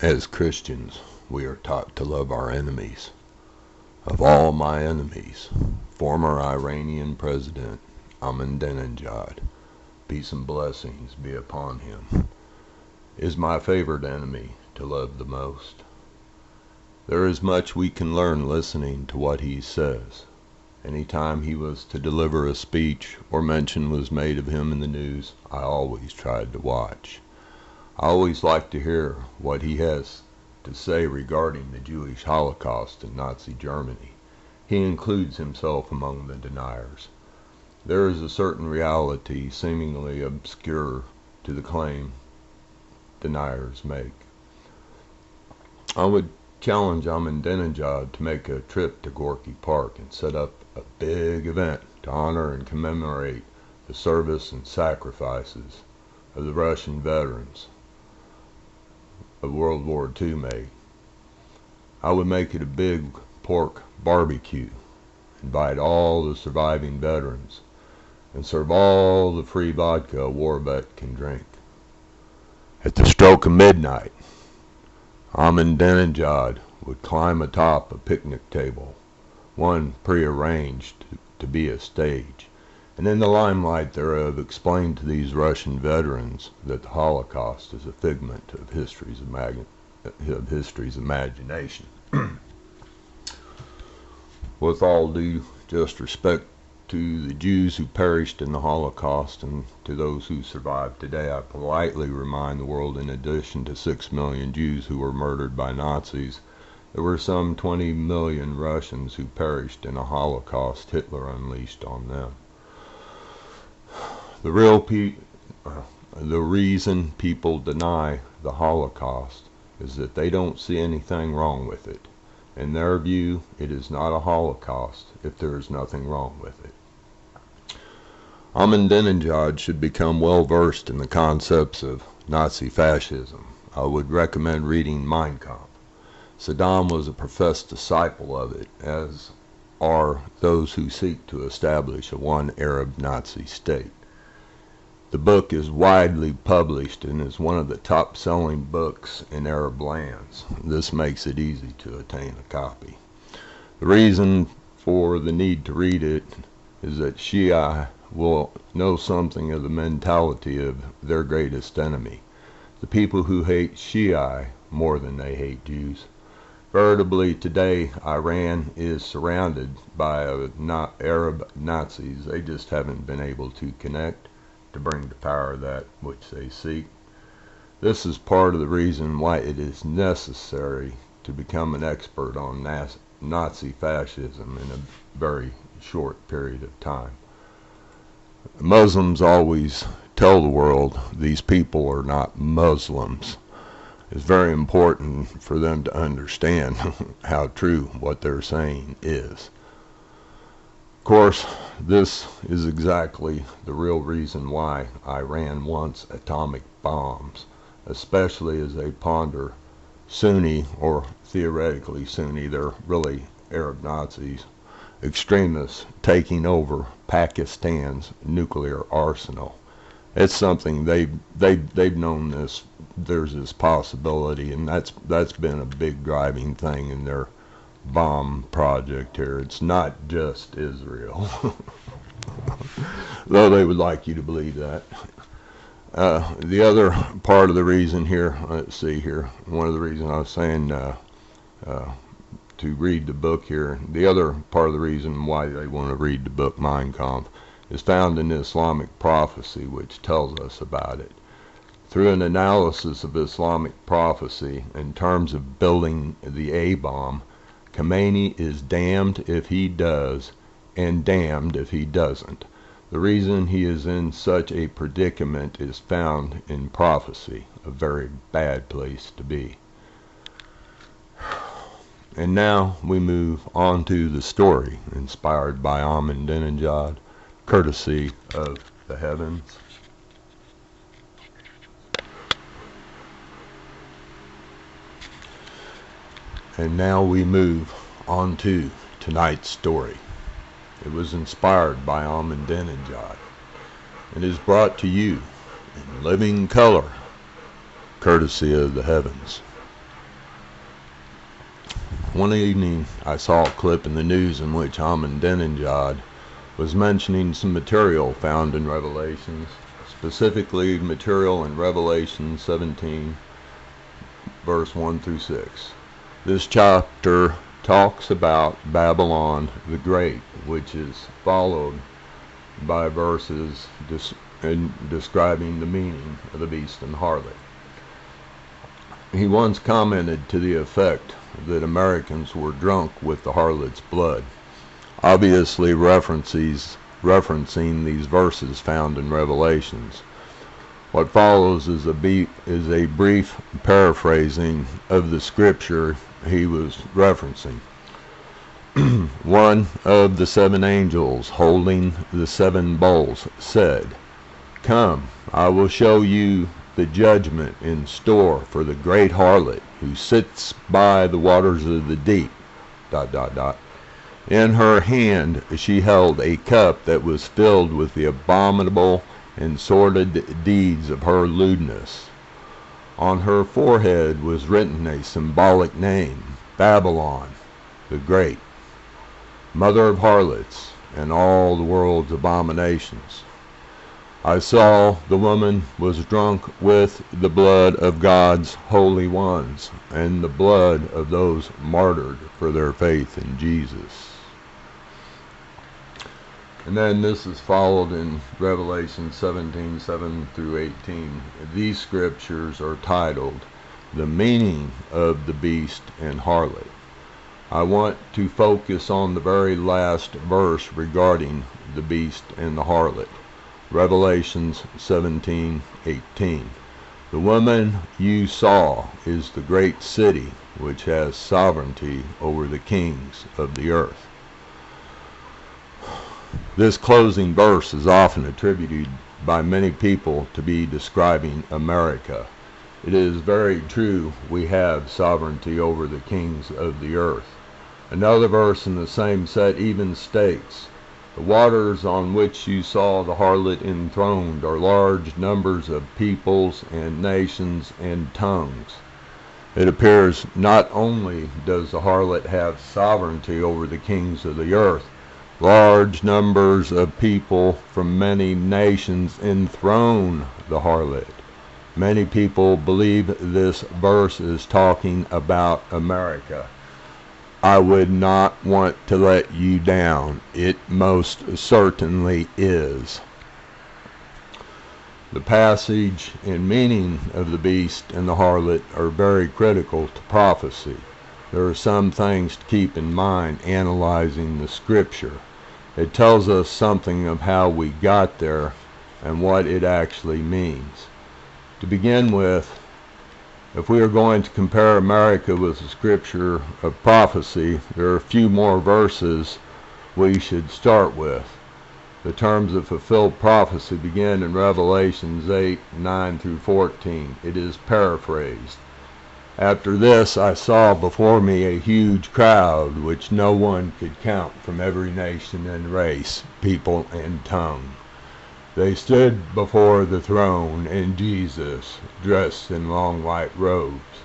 As Christians, we are taught to love our enemies. Of all my enemies, former Iranian President Ahmadinejad, peace and blessings be upon him, is my favorite enemy to love the most. There is much we can learn listening to what he says. Any time he was to deliver a speech or mention was made of him in the news, I always tried to watch. I always like to hear what he has to say regarding the Jewish Holocaust in Nazi Germany. He includes himself among the deniers. There is a certain reality seemingly obscure to the claim deniers make. I would challenge Ahmadinejad to make a trip to Gorky Park and set up a big event to honor and commemorate the service and sacrifices of the Russian veterans of World War II made. I would make it a big pork barbecue, invite all the surviving veterans, and serve all the free vodka a war vet can drink. At the stroke of midnight, Ahmadinejad would climb atop a picnic table, one prearranged to be a stage, and in the limelight thereof explain to these Russian veterans that the Holocaust is a figment of history's imagination. With all due just respect to the Jews who perished in the Holocaust and to those who survived today, I politely remind the world, in addition to 6 million Jews who were murdered by Nazis, there were some 20 million Russians who perished in a Holocaust Hitler unleashed on them. The reason people deny the Holocaust is that they don't see anything wrong with it. In their view, it is not a Holocaust if there is nothing wrong with it. Ahmadinejad should become well versed in the concepts of Nazi fascism. I would recommend reading Mein Kampf. Saddam was a professed disciple of it, as are those who seek to establish a one Arab Nazi state. The book is widely published and is one of the top-selling books in Arab lands. This makes it easy to attain a copy. The reason for the need to read it is that Shia will know something of the mentality of their greatest enemy, the people who hate Shia more than they hate Jews. Veritably, today, Iran is surrounded by Arab Nazis. They just haven't been able to connect to bring to power that which they seek. This is part of the reason why it is necessary to become an expert on Nazi fascism in a very short period of time. Muslims always tell the world these people are not Muslims. It's very important for them to understand how true what they're saying is. Of course, this is exactly the real reason why Iran wants atomic bombs, especially as they ponder Sunni, or theoretically Sunni, they're really Arab Nazis, extremists taking over Pakistan's nuclear arsenal. It's something they've known this. There's this possibility, and that's been a big driving thing in their bomb project here. It's not just Israel, though they would like you to believe that. The other part of the reason here, let's see here, one of the reasons I was saying to read the book here, the other part of the reason why they want to read the book Mein Kampf is found in the Islamic prophecy, which tells us about it. Through an analysis of Islamic prophecy in terms of building the A-bomb, Khomeini is damned if he does and damned if he doesn't. The reason he is in such a predicament is found in prophecy, a very bad place to be. And now we move on to the story inspired by Ahmadinejad, courtesy of the heavens. And now we move on to tonight's story. It was inspired by Ahmadinejad and is brought to you in living color, courtesy of the heavens. One evening I saw a clip in the news in which Ahmadinejad was mentioning some material found in Revelations, specifically material in Revelation 17, verse 1 through 6. This chapter talks about Babylon the Great, which is followed by verses describing the meaning of the beast and harlot. He once commented to the effect that Americans were drunk with the harlot's blood, obviously referencing these verses found in Revelations. What follows is a brief paraphrasing of the scripture he was referencing. One of the 7 angels holding the 7 bowls said, "Come, I will show you the judgment in store for the great harlot who sits by the waters of the deep. ... In her hand she held a cup that was filled with the abominable and sordid deeds of her lewdness. On her forehead was written a symbolic name, Babylon the Great, mother of harlots and all the world's abominations. I saw the woman was drunk with the blood of God's holy ones and the blood of those martyred for their faith in Jesus." And then this is followed in Revelation 17, 7 through 18. These scriptures are titled, "The Meaning of the Beast and Harlot." I want to focus on the very last verse regarding the beast and the harlot. Revelations 17:18. "The woman you saw is the great city which has sovereignty over the kings of the earth." This closing verse is often attributed by many people to be describing America. It is very true, we have sovereignty over the kings of the earth. Another verse in the same set even states, "The waters on which you saw the harlot enthroned are large numbers of peoples and nations and tongues." It appears not only does the harlot have sovereignty over the kings of the earth, large numbers of people from many nations enthrone the harlot. Many people believe this verse is talking about America. I would not want to let you down. It most certainly is. The passage and meaning of the beast and the harlot are very critical to prophecy. There are some things to keep in mind analyzing the scripture. It tells us something of how we got there and what it actually means. To begin with, if we are going to compare America with the scripture of prophecy, there are a few more verses we should start with. The terms of fulfilled prophecy begin in Revelations 8, 9 through 14. It is paraphrased. "After this I saw before me a huge crowd which no one could count, from every nation and race, people and tongue. They stood before the throne and Jesus, dressed in long white robes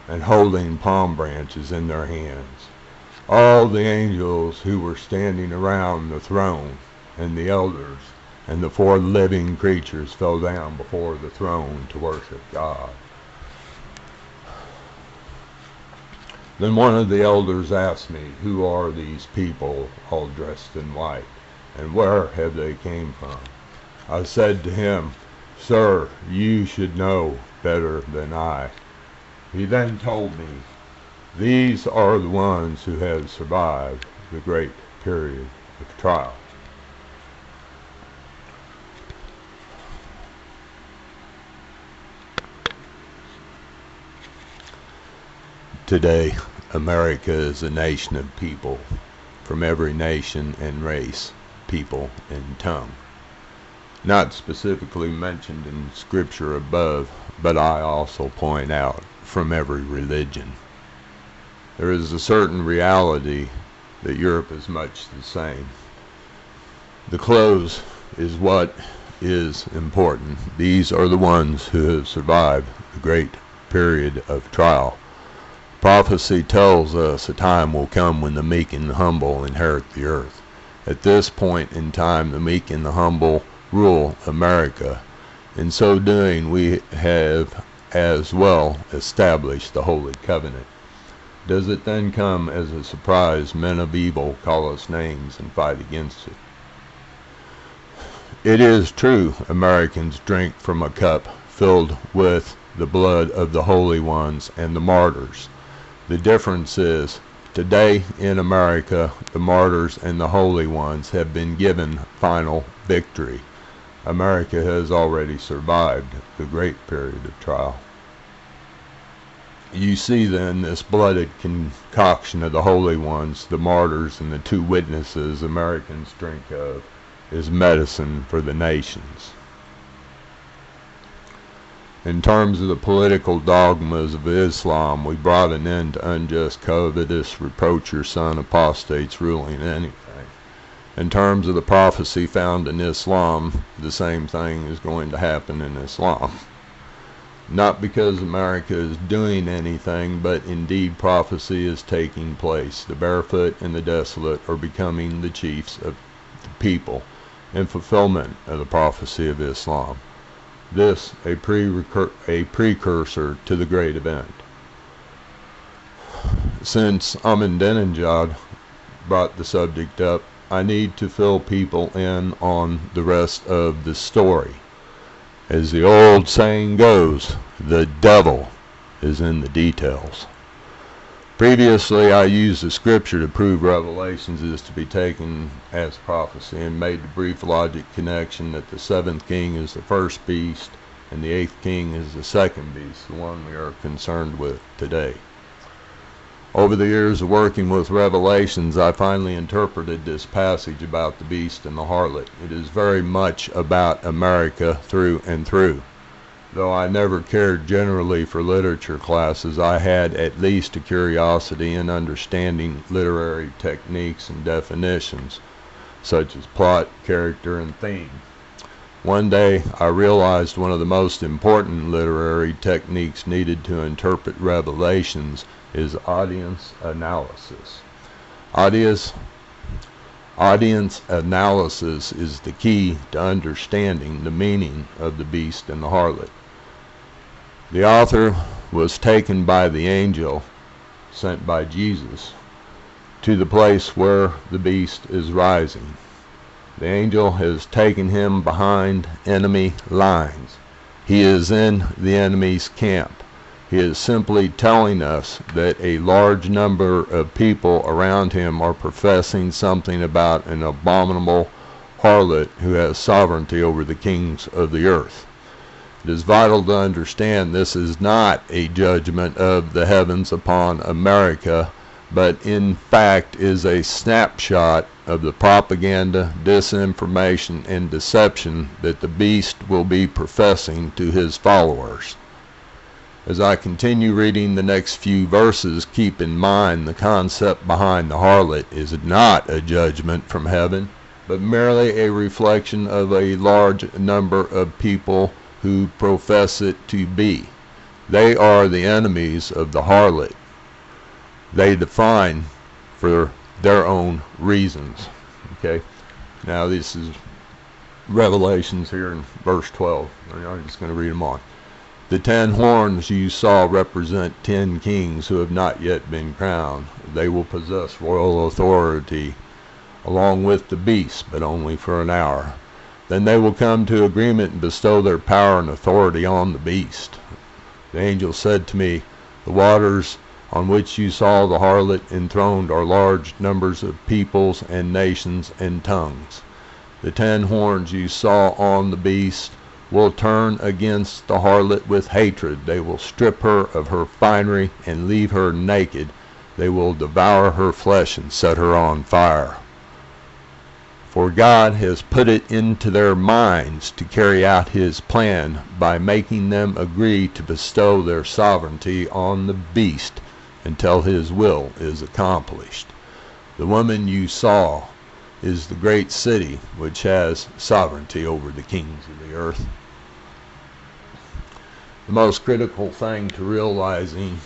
and holding palm branches in their hands. All the angels who were standing around the throne and the elders and the 4 living creatures fell down before the throne to worship God. Then one of the elders asked me, 'Who are these people all dressed in white, and where have they came from?' I said to him, 'Sir, you should know better than I.' He then told me, 'These are the ones who have survived the great period of trial.'" Today, America is a nation of people from every nation and race, people and tongue. Not specifically mentioned in scripture above, but I also point out from every religion. There is a certain reality that Europe is much the same. The clothes is what is important. These are the ones who have survived the great period of trial. Prophecy tells us a time will come when the meek and the humble inherit the earth. At this point in time, the meek and the humble rule America. In so doing, we have as well established the Holy Covenant. Does it then come as a surprise men of evil call us names and fight against it? It is true Americans drink from a cup filled with the blood of the holy ones and the martyrs. The difference is, today in America, the martyrs and the holy ones have been given final victory. America has already survived the great period of trial. You see then this blooded concoction of the holy ones, the martyrs, and the two witnesses Americans drink of is medicine for the nations. In terms of the political dogmas of Islam, we brought an end to unjust covetous, reproach your son, apostates ruling anything. In terms of the prophecy found in Islam, the same thing is going to happen in Islam. Not because America is doing anything, but indeed prophecy is taking place. The barefoot and the desolate are becoming the chiefs of the people in fulfillment of the prophecy of Islam. This a precursor to the great event. Since Ahmadinejad brought the subject up, I need to fill people in on the rest of the story. As the old saying goes, the devil is in the details. Previously, I used the scripture to prove Revelations is to be taken as prophecy and made the brief logic connection that the seventh king is the first beast and the eighth king is the second beast, the one we are concerned with today. Over the years of working with Revelations, I finally interpreted this passage about the beast and the harlot. It is very much about America through and through. Though I never cared generally for literature classes, I had at least a curiosity in understanding literary techniques and definitions, such as plot, character, and theme. One day, I realized one of the most important literary techniques needed to interpret Revelations is audience analysis. Audience analysis is the key to understanding the meaning of the beast and the harlot. The author was taken by the angel sent by Jesus to the place where the beast is rising. The angel has taken him behind enemy lines. He is in the enemy's camp. He is simply telling us that a large number of people around him are professing something about an abominable harlot who has sovereignty over the kings of the earth. It is vital to understand this is not a judgment of the heavens upon America, but in fact is a snapshot of the propaganda, disinformation, and deception that the beast will be professing to his followers. As I continue reading the next few verses, keep in mind the concept behind the harlot is not a judgment from heaven, but merely a reflection of a large number of people who profess it to be. They are the enemies of the harlot. They define for their own reasons. Okay, now this is Revelations here in verse 12. I'm just going to read them on. The 10 horns you saw represent 10 kings who have not yet been crowned. They will possess royal authority along with the beast, but only for an hour. Then they will come to agreement and bestow their power and authority on the beast. The angel said to me, the waters on which you saw the harlot enthroned are large numbers of peoples and nations and tongues. The 10 horns you saw on the beast will turn against the harlot with hatred. They will strip her of her finery and leave her naked. They will devour her flesh and set her on fire. For God has put it into their minds to carry out his plan by making them agree to bestow their sovereignty on the beast until his will is accomplished. The woman you saw is the great city which has sovereignty over the kings of the earth. The most critical thing to realizing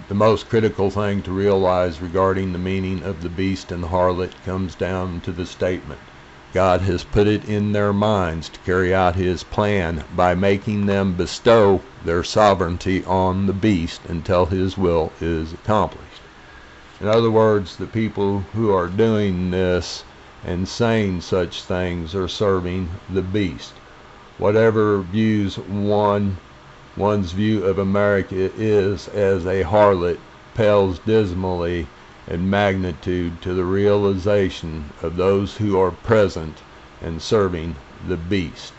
The most critical thing to realize regarding the meaning of the beast and the harlot comes down to the statement: God has put it in their minds to carry out his plan by making them bestow their sovereignty on the beast until his will is accomplished. In other words, the people who are doing this and saying such things are serving the beast. Whatever views one's view of America is as a harlot pales dismally in magnitude to the realization of those who are present and serving the beast.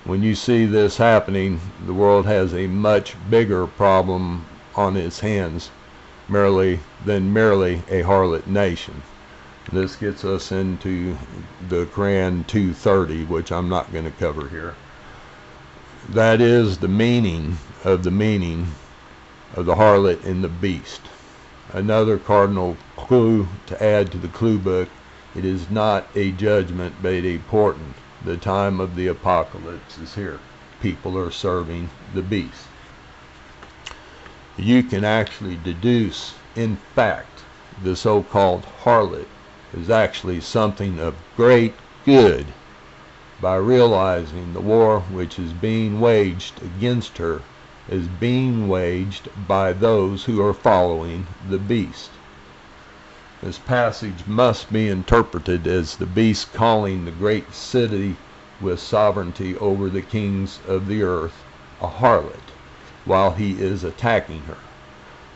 When you see this happening, the world has a much bigger problem on its hands than merely a harlot nation. This gets us into the Quran 2:30, which I'm not going to cover here. That is the meaning of the harlot and the beast. Another cardinal clue to add to the clue book: it is not a judgment but a portent. The time of the apocalypse is here. People are serving the beast. You can actually deduce, in fact, the so-called harlot is actually something of great good by realizing the war which is being waged against her is being waged by those who are following the beast. This passage must be interpreted as the beast calling the great city with sovereignty over the kings of the earth a harlot while he is attacking her.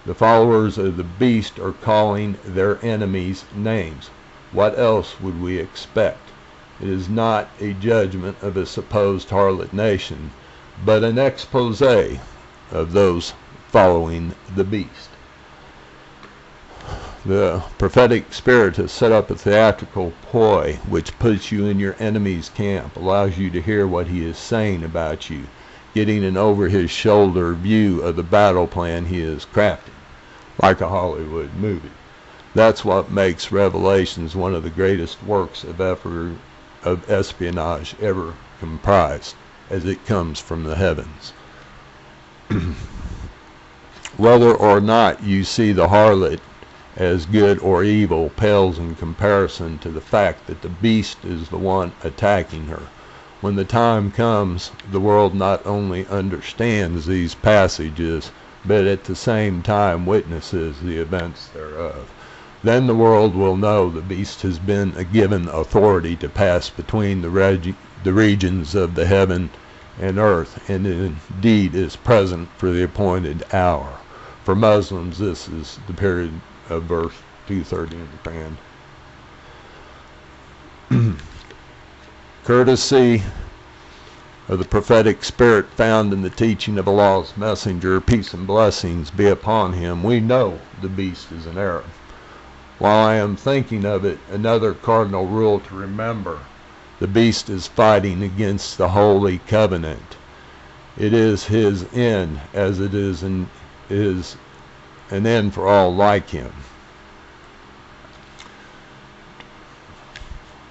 The followers of the beast are calling their enemies names. What else would we expect? It is not a judgment of a supposed harlot nation, but an expose of those following the beast. The prophetic spirit has set up a theatrical ploy which puts you in your enemy's camp, allows you to hear what he is saying about you, getting an over-his-shoulder view of the battle plan he is crafting, like a Hollywood movie. That's what makes Revelations one of the greatest works of espionage ever comprised, as it comes from the heavens. Whether or not you see the harlot as good or evil pales in comparison to the fact that the beast is the one attacking her. When the time comes, the world not only understands these passages, but at the same time witnesses the events thereof. Then the world will know the beast has been given authority to pass between the regions of the heaven and earth, and indeed is present for the appointed hour. For Muslims, this is the period of verse 230 in the Quran. Courtesy of the prophetic spirit found in the teaching of Allah's messenger, peace and blessings be upon him, we know the beast is an Arab. While I am thinking of it, another cardinal rule to remember: the beast is fighting against the Holy Covenant. It is his end, as it is an end for all like him.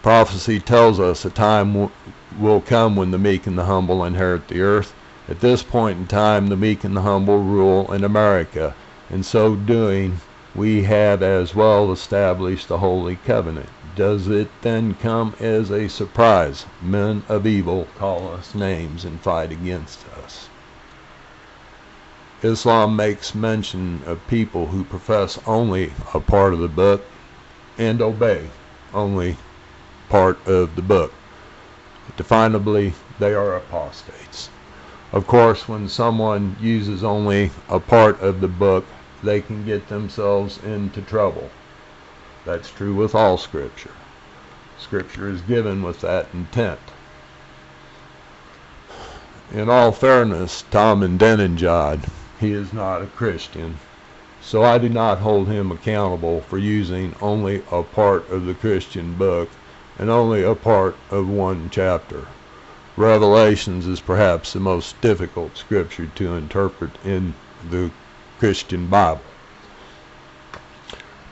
Prophecy tells us a time will come when the meek and the humble inherit the earth. At this point in time, the meek and the humble rule in America. In so doing, we have as well established the Holy Covenant. Does it then come as a surprise? Men of evil call us names and fight against us. Islam makes mention of people who profess only a part of the book and obey only part of the book. Definably, they are apostates. Of course, when someone uses only a part of the book, they can get themselves into trouble. That's true with all Scripture. Scripture is given with that intent. In all fairness, Tom and Denenjod, he is not a Christian, so I do not hold him accountable for using only a part of the Christian book and only a part of one chapter. Revelations is perhaps the most difficult scripture to interpret in the Christian Bible.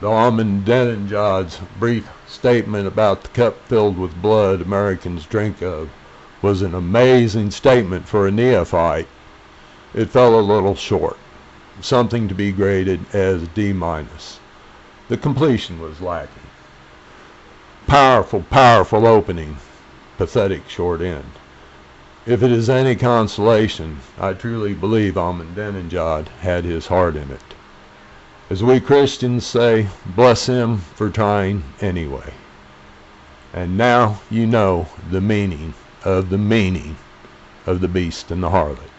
The Denenjod's brief statement about the cup filled with blood Americans drink of was an amazing statement for a neophyte. It fell a little short. something to be graded as D-. The completion was lacking. Powerful, powerful opening, pathetic short end. If it is any consolation, I truly believe Ahmadinejad had his heart in it. As we Christians say, bless him for trying anyway. And now you know the meaning of the beast and the harlot.